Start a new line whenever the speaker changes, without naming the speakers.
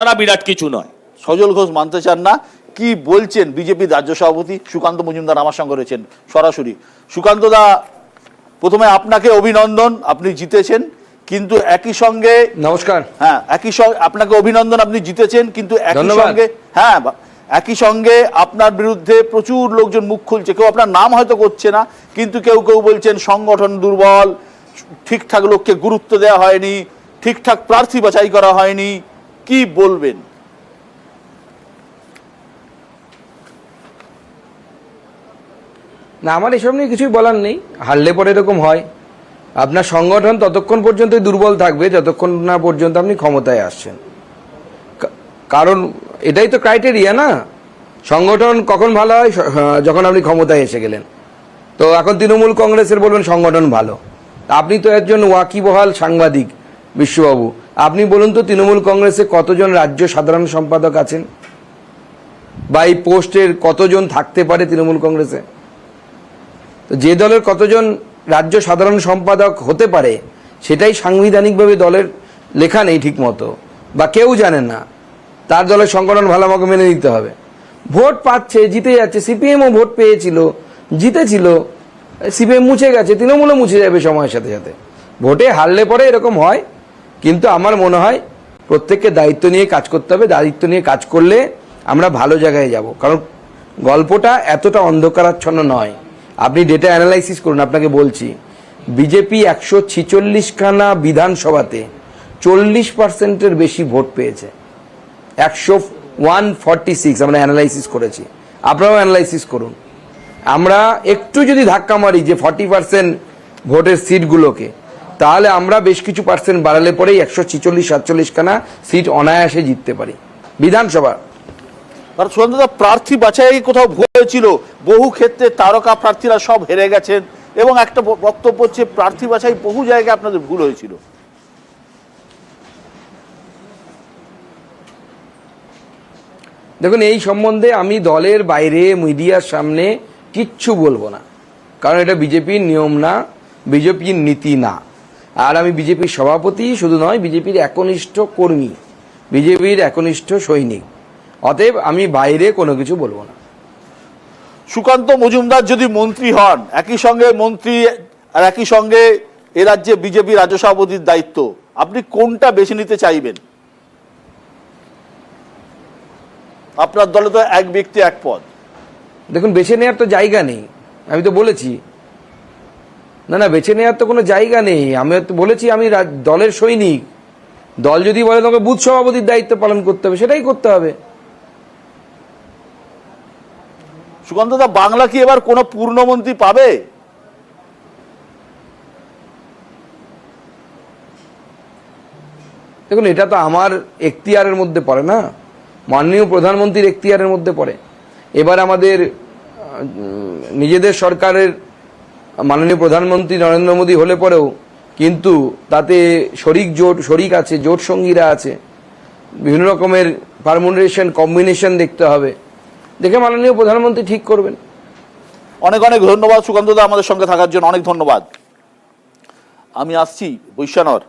ছাড়া বিরাট কিছু নয়।
সজল ঘোষ মানতে চান না, কি বলছেন বিজেপির রাজ্য সভাপতি সুকান্ত মজুমদার আমার সঙ্গে রয়েছেন সরাসরি। সুকান্ত দা, প্রথমে আপনাকে অভিনন্দন, আপনি জিতেছেন, কিন্তু একই সঙ্গে
নমস্কার।
হ্যাঁ, একই সঙ্গে আপনাকে অভিনন্দন, আপনি জিতেছেন, কিন্তু একই সঙ্গে একই সঙ্গে আপনার বিরুদ্ধে প্রচুর লোকজন মুখ খুলছে। কেউ আপনার নাম হয়তো করছে না, কিন্তু কেউ কেউ বলছেন সংগঠন দুর্বল, ঠিকঠাক লোককে গুরুত্ব দেওয়া হয়নি, ঠিকঠাক প্রার্থী বাছাই করা হয়নি, কি বলবেন?
না, আমার এসব নিয়ে কিছুই বলার নেই। হারলে পরে এরকম হয়। আপনার সংগঠন ততক্ষণ পর্যন্ত দুর্বল থাকবে যতক্ষণ না পর্যন্ত আপনি ক্ষমতায় আসছেন। কারণ এটাই তো ক্রাইটেরিয়া না, সংগঠন কখন ভালো হয়? যখন আপনি ক্ষমতায় এসে গেলেন। তো এখন তৃণমূল কংগ্রেসের বলবেন সংগঠন ভালো। আপনি তো একজন ওয়াকিবহাল সাংবাদিক বিশ্ববাবু, আপনি বলুন তো তৃণমূল কংগ্রেসে কতজন রাজ্য সাধারণ সম্পাদক আছেন, বা এই পোস্টের কতজন থাকতে পারে তৃণমূল কংগ্রেসে? তো যে দলের কতজন রাজ্য সাধারণ সম্পাদক হতে পারে সেটাই সাংবিধানিকভাবে দলের লেখা নেই ঠিক মতো, বা কেউ জানেন না, তার দলের সংগঠন ভালো আমাকে মেনে নিতে হবে। ভোট পাচ্ছে, জিতে যাচ্ছে। সিপিএমও ভোট পেয়েছিল, জিতেছিল, সিপিএম মুছে গেছে, তৃণমূলও মুছে যাবে সময়ের সাথে সাথে। ভোটে হারলে পরে এরকম হয়, কিন্তু আমার মনে হয় প্রত্যেককে দায়িত্ব নিয়ে কাজ করতে হবে। দায়িত্ব নিয়ে কাজ করলে আমরা ভালো জায়গায় যাব। কারণ গল্পটা এতটা অন্ধকারাচ্ছন্ন নয়। আপনি ডেটা অ্যানালাইসিস করুন। আপনাকে বলছি, বিজেপি 146খানা বিধানসভাতে 40% বেশি ভোট পেয়েছে। 146 আমরা অ্যানালাইসিস করেছি, আপনারাও অ্যানালাইসিস করুন। আমরা একটু যদি ধাক্কা মারি যে 40% ভোটের সিটগুলোকে, তাহলে আমরা বেশ কিছু পার্সেন্ট বাড়ালে পরেই 146-47খানা সিট অনায়াসে জিততে পারি বিধানসভা।
সুকান্তদা, প্রার্থী বাছাই কোথাও ভুল হয়েছিল, বহু ক্ষেত্রে তারকা প্রার্থীরা সব হেরে গেছেন, এবং একটা বক্তব্য হচ্ছে প্রার্থী বাছাই বহু জায়গায় আপনাদের ভুল হয়েছিল।
দেখুন, এই সম্বন্ধে আমি দলের বাইরে মিডিয়ার সামনে কিচ্ছু বলবো না, কারণ এটা বিজেপির নিয়ম না, বিজেপির নীতি না। আর আমি বিজেপির সভাপতি শুধু নয়, বিজেপির একনিষ্ঠ কর্মী, বিজেপির একনিষ্ঠ সৈনিক। অতএব আমি বাইরে কোনো কিছু বলবো না।
সুকান্ত মজুমদার যদি মন্ত্রী হন, একই সঙ্গে মন্ত্রী আর একই সঙ্গে এ রাজ্যে বিজেপি রাজ্য সভাপতির দায়িত্ব, আপনি কোনটা বেছে নিতে চাইবেন? আপনার দলে তো এক ব্যক্তি এক পদ।
দেখুন, বেছে নেওয়ার তো জায়গা নেই, আমি তো বলেছি। না, বেছে নেওয়ার তো কোনো জায়গা নেই। আমি তো বলেছি আমি দলের সৈনিক। দল যদি বলে তোমাকে বুথ সভাপতির দায়িত্ব পালন করতে হবে, সেটাই করতে হবে।
সুকান্তদা, বাংলা কি এবার কোনো পূর্ণমন্ত্রী পাবে?
দেখুন, এটা তো আমার এখতিয়ারের মধ্যে পড়ে না, মাননীয় প্রধানমন্ত্রীর এখতিয়ারের মধ্যে পড়ে। এবার আমাদের নিজেদের সরকারের মাননীয় প্রধানমন্ত্রী নরেন্দ্র মোদী হলে পরেও কিন্তু তাতে শরিক আছে, জোট সঙ্গীরা আছে, বিভিন্ন রকমের পারমুনেশন কম্বিনেশন দেখতে হবে, দেখে মাননীয় প্রধানমন্ত্রী ঠিক করবেন।
অনেক অনেক ধন্যবাদ সুকান্তদা আমাদের সঙ্গে থাকার জন্য, অনেক ধন্যবাদ। আমি আসছি বৈশ্যানর।